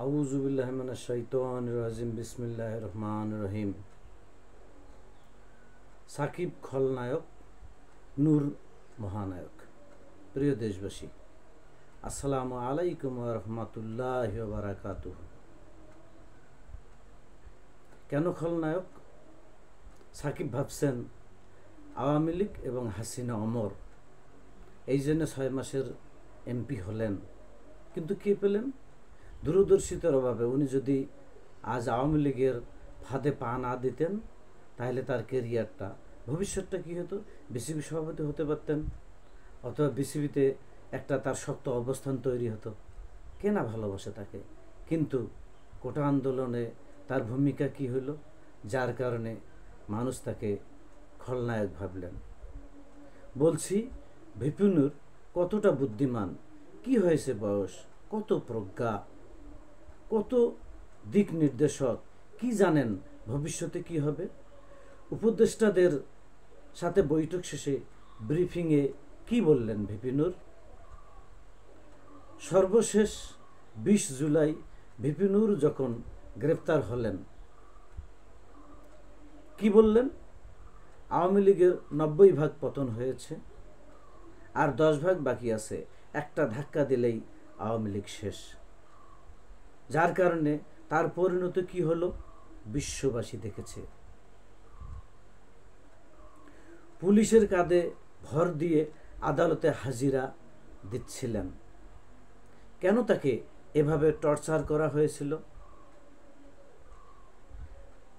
আউযু বিল্লাহি মিনাশ শাইতানির রাজিম বিসমিল্লাহির রহমানির রহিম। সাকিব খলনায়ক, নূর মহানায়ক। প্রিয় দেশবাসী, আসসালামু আলাইকুম ওয়া রাহমাতুল্লাহি ওয়া বারাকাতুহু। কেন খলনায়ক? সাকিব ভাবছেন আওয়ামী লীগ এবং হাসিনা অমর, এই জন্য 6 মাসের এমপি হলেন। কিন্তু কে পেলেন? দূরদর্শিতার অভাবে উনি যদি আজ আওয়ামী লীগের ফাঁদে পা না দিতেন, তাহলে তার কেরিয়ারটা, ভবিষ্যৎটা কী হতো? বিসিবি সভাপতি হতে পারতেন, অথবা বিসিবিতে একটা তার শক্ত অবস্থান তৈরি হতো। কে না ভালোবাসে তাকে? কিন্তু কোটা আন্দোলনে তার ভূমিকা কি হলো, যার কারণে মানুষ তাকে খলনায়ক ভাবলেন। বলছি, ভিপিনুর কতটা বুদ্ধিমান, কি হয়েছে বয়স, কত প্রজ্ঞা, কত দিক নির্দেশক, কি জানেন ভবিষ্যতে কি হবে। উপদেষ্টাদের সাথে বৈঠক শেষে ব্রিফিংয়ে কি বললেন ভিপিনুর? সর্বশেষ 20 জুলাই ভিপিনুর যখন গ্রেপ্তার হলেন, কি বললেন? আওয়ামী লীগের 90% পতন হয়েছে, আর 10% বাকি আছে, একটা ধাক্কা দিলেই আওয়ামী লীগ শেষ। যার কারণে তার পরিণতি কি হলো বিশ্ববাসী দেখেছে। পুলিশের কাঁধে ভর দিয়ে আদালতে হাজিরা দিচ্ছিলেন। কেন তাকে এভাবে টর্চার করা হয়েছিল?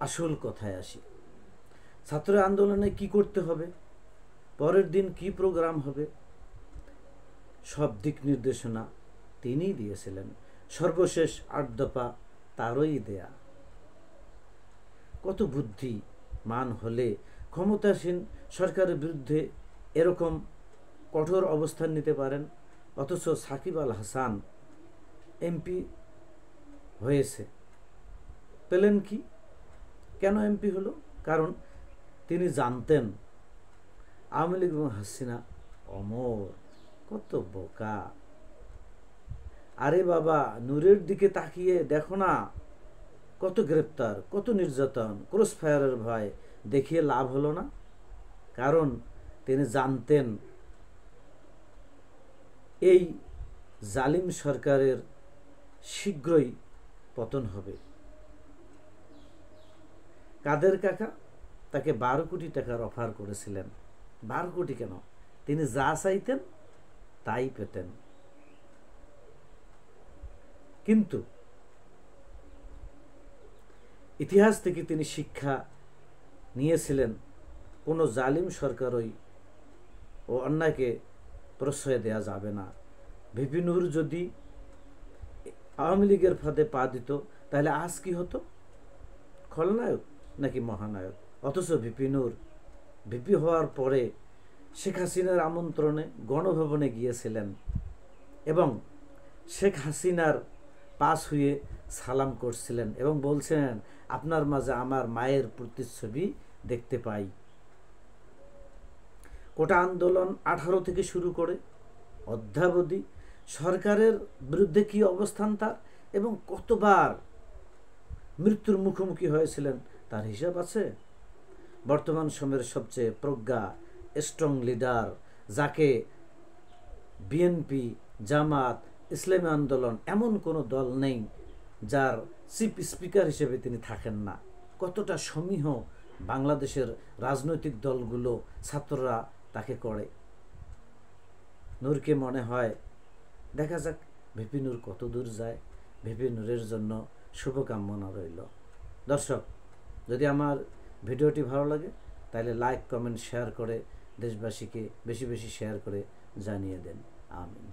আসল কথায় আসি। ছাত্র আন্দোলনে কি করতে হবে, পরের দিন কি প্রোগ্রাম হবে, সব দিক নির্দেশনা তিনিই দিয়েছিলেন। সর্বশেষ 8 দফা তারই দেয়া। কত বুদ্ধিমান হলে ক্ষমতাসীন সরকারের বিরুদ্ধে এরকম কঠোর অবস্থান নিতে পারেন? অথচ সাকিব আল হাসান এমপি হয়েছে, পেলেন কি? কেন এমপি হলো? কারণ তিনি জানতেন আওয়ামী লীগ এবং হাসিনা অমর। কত বোকা! আরে বাবা, নূরের দিকে তাকিয়ে দেখো না, কত গ্রেপ্তার, কত নির্যাতন, ক্রস ফায়ারের ভয় দেখিয়ে লাভ হলো না। কারণ তিনি জানতেন এই জালিম সরকারের শীঘ্রই পতন হবে। কাদের কাকা তাকে 12 কোটি টাকার অফার করেছিলেন। 12 কোটি কেন, তিনি যা চাইতেন তাই পেতেন। কিন্তু ইতিহাস থেকে তিনি শিক্ষা নিয়েছিলেন, কোনো জালিম সরকারই ও অন্যায়কে প্রশ্রয় দেয়া যাবে না। ভিপিনুর যদি আওয়ামী লীগের ফাঁদে পা দিত, তাহলে আজ কি হতো? খলনায়ক নাকি মহানায়ক? অথচ ভিপিনুর ভিপি হওয়ার পরে শেখ হাসিনার আমন্ত্রণে গণভবনে গিয়েছিলেন এবং শেখ হাসিনার পাশ হয়ে সালাম করছিলেন এবং বলছিলেন, আপনার মাঝে আমার মায়ের প্রতিচ্ছবি দেখতে পাই। কোটা আন্দোলন 18 থেকে শুরু করে অদ্যাবধি সরকারের বিরুদ্ধে কি অবস্থান তার, এবং কতবার মৃত্যুর মুখোমুখি হয়েছিলেন, তার হিসাব আছে। বর্তমান সময়ের সবচেয়ে প্রজ্ঞা, স্ট্রং লিডার, যাকে বিএনপি, জামাত, ইসলামী আন্দোলন, এমন কোনো দল নেই যার চিফ স্পিকার হিসেবে তিনি থাকেন না। কতটা সমীহ বাংলাদেশের রাজনৈতিক দলগুলো, ছাত্ররা তাকে করে। নূরকে মনে হয়, দেখা যাক ভিপিনুর কত দূর যায়। ভিপিনুরের জন্য শুভকামনা রইল। দর্শক, যদি আমার ভিডিওটি ভালো লাগে তাহলে লাইক, কমেন্ট, শেয়ার করে দেশবাসীকে বেশি বেশি শেয়ার করে জানিয়ে দেন। আমিন।